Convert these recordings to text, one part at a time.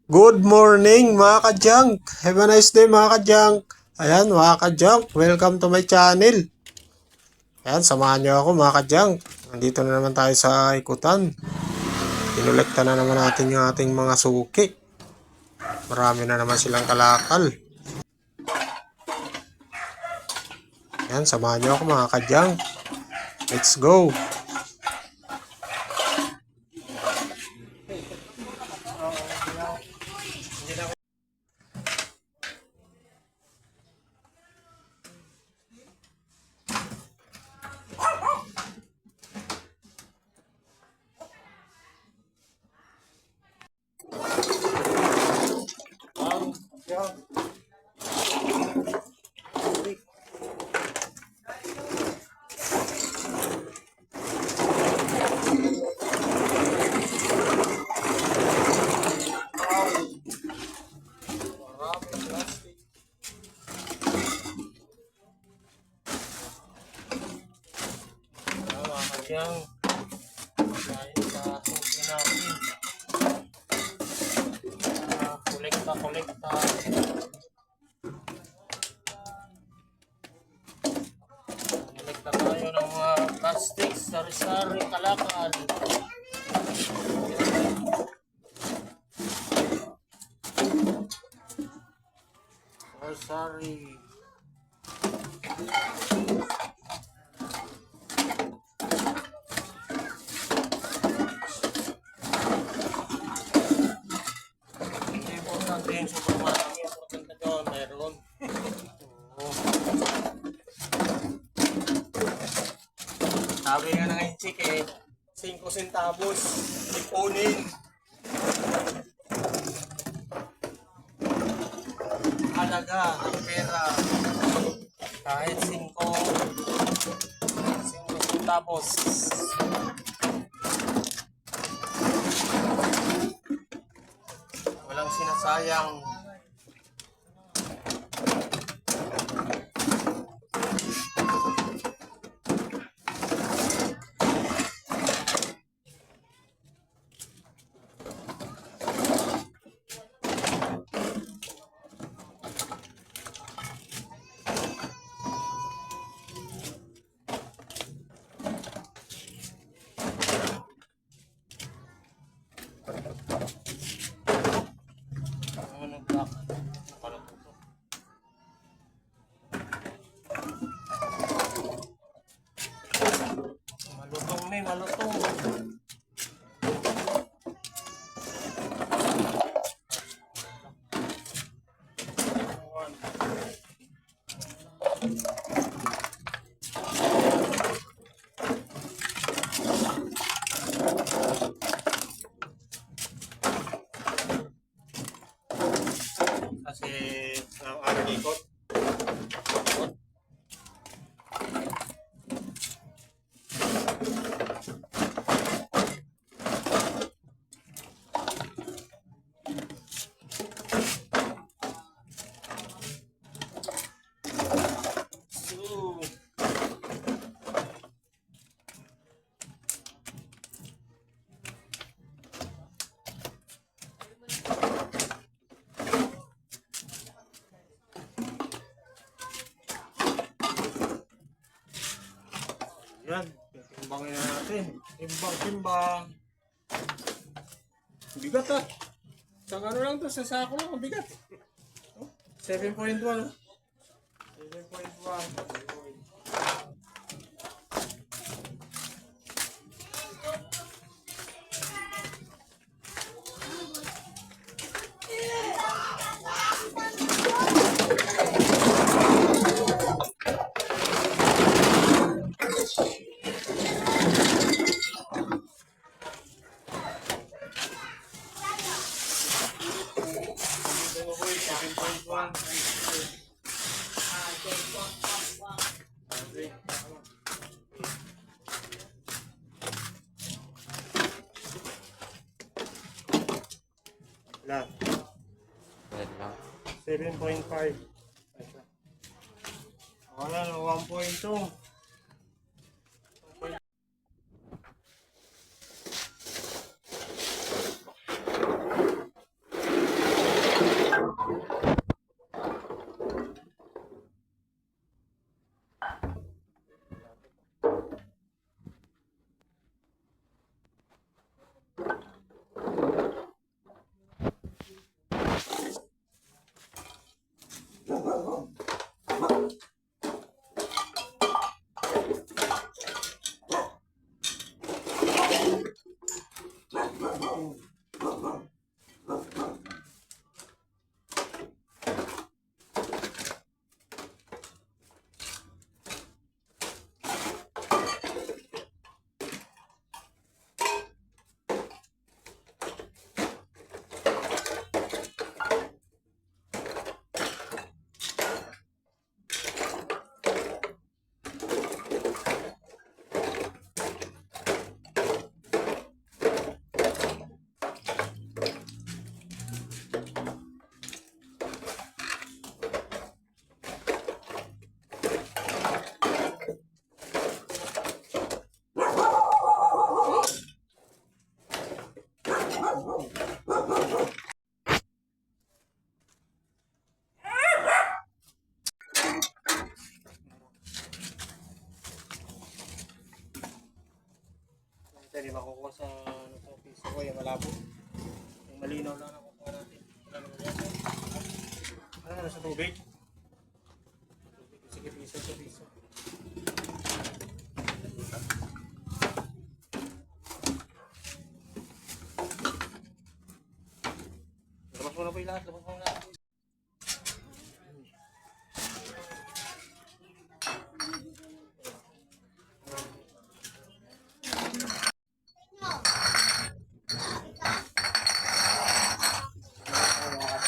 Good morning mga ka-junk! Have a nice day mga ka-junk! Ayan mga ka-junk, welcome to my channel. Ayan, samahan nyo ako mga ka-junk. Nandito na naman tayo sa ikutan. Kinolekta na naman natin yung ating mga suki. Marami na naman silang kalakal. Ayan, samahan nyo ako mga ka-junk. Let's go! Yang dahil sa susi natin kolekta tayo ng mga plastic sari-sari kalakal. Sari-sari yung sobrang marami ang maganda doon, meron. Sabi nga ng inchik 5 centavos, ipunin. Halaga ng pera, kahit 5 centavos. Walang sinasayang. Malutong. Kasi ang ikot. Yan, timbangin na natin. Timbang. Bigat Sa ano lang to, sa sako lang, bigat. 7.1. 7.1. Lang. 7.5. Wala na 1.2. malabo. Yung malinaw lang ang kukuha natin. Ano naman yan? Ano naman sa tubig? Sige, piso. Labas mo na po yung lahat.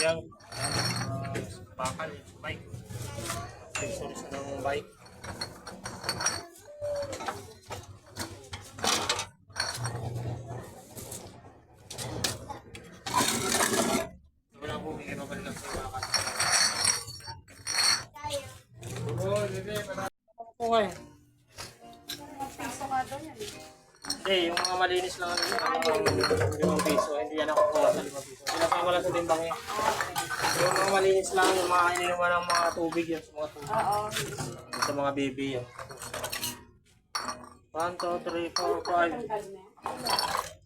Yung bakal, bike. Accessories ng bike. Wala po, hindi mabalik lang sa bakal. Okay. Hindi, yung mga malinis lang yung 5 piso. Hindi yan ako kuha sa 5 piso. Sinasama lang sa timbang eh. Yung mga malinis lang, yung mga ininuman ng mga tubig yan sa mga tubig. Oo. Sa mga baby yan. 1, 2, 3, 4, 5.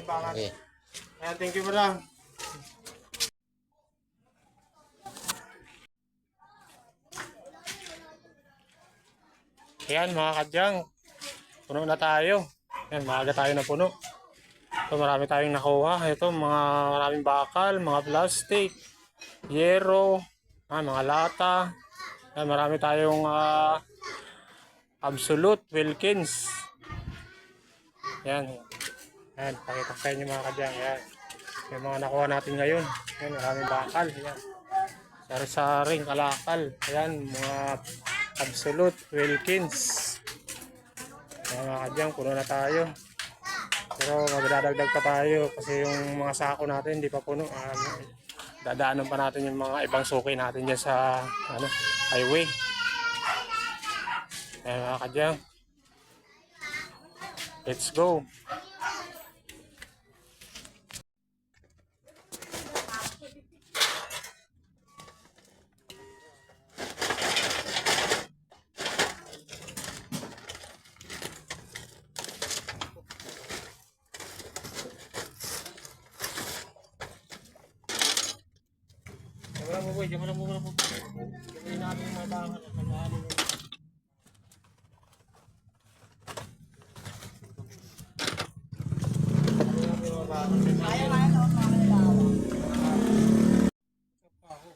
Okay. Ayan, thank you madam. Ayan mga kadyang, puno na tayo. Ayan, maaga tayo na puno. Ito marami tayong nakuha. Ito maraming bakal, mga plastic, yero, mga lata. Ayan, marami tayong Absolute, Wilkins. Ayan. Ayan, pakita sa inyo mga kadyang. Ayan. Yung mga nakuha natin ngayon. Ayan, maraming bakal. Ayan. Sari-saring kalakal. Ayan, mga Absolute, Wilkins. Ayan mga kadyang, puno na tayo. Pero magdadagdag pa tayo kasi yung mga sako natin hindi pa puno. Dadaanan pa natin yung mga ibang suki natin dyan sa highway. Ayan mga kadyang. Let's go! Wala mo boy, wala mo. Gawin natin yung mga tangan at nag-aalim.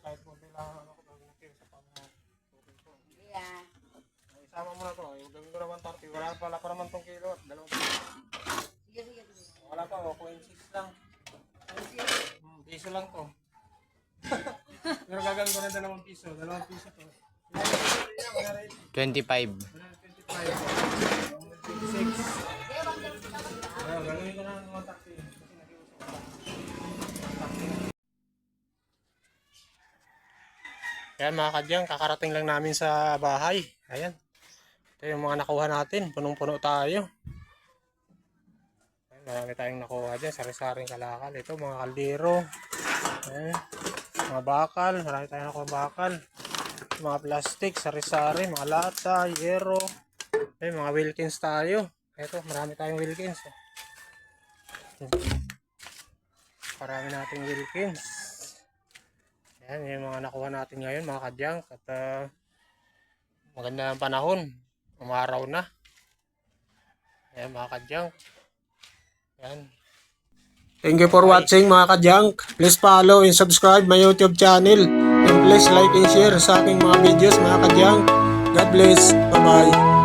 Kahit po kailangan ako pag-nakil sa pang-tubig ko. Isama mo na to, gawin ko naman 30. Wala pa naman tong kilo at 2 kilo. Sige. Wala pa, 0.6 lang. Piso lang to. Pero gagawin ko na 2 piso. 2 piso to. 25. 25. 26. Gagawin ko na ng 130. Ayan mga kadyang, kakarating lang namin sa bahay. Ayan. Ito yung mga nakuha natin. Punong-puno tayo. Ayan, marami tayong nakuha dyan. Sari-saring kalakal. Ito mga kaldero. Ayan. Mga bakal. Marami tayong nakuha bakal. Mga plastic, sari-sari, mga lata, yero. Ayan, mga Wilkins tayo. Ito, marami tayong Wilkins. Marami nating Wilkins. Ayan, yung mga nakuha natin ngayon mga kadyang. At maganda ang panahon. Umaraw na. Ayan mga kadyang. Ayan. Thank you for watching mga kadyang. Please follow and subscribe my YouTube channel. And please like and share sa aking mga videos mga kadyang. God bless. Bye bye.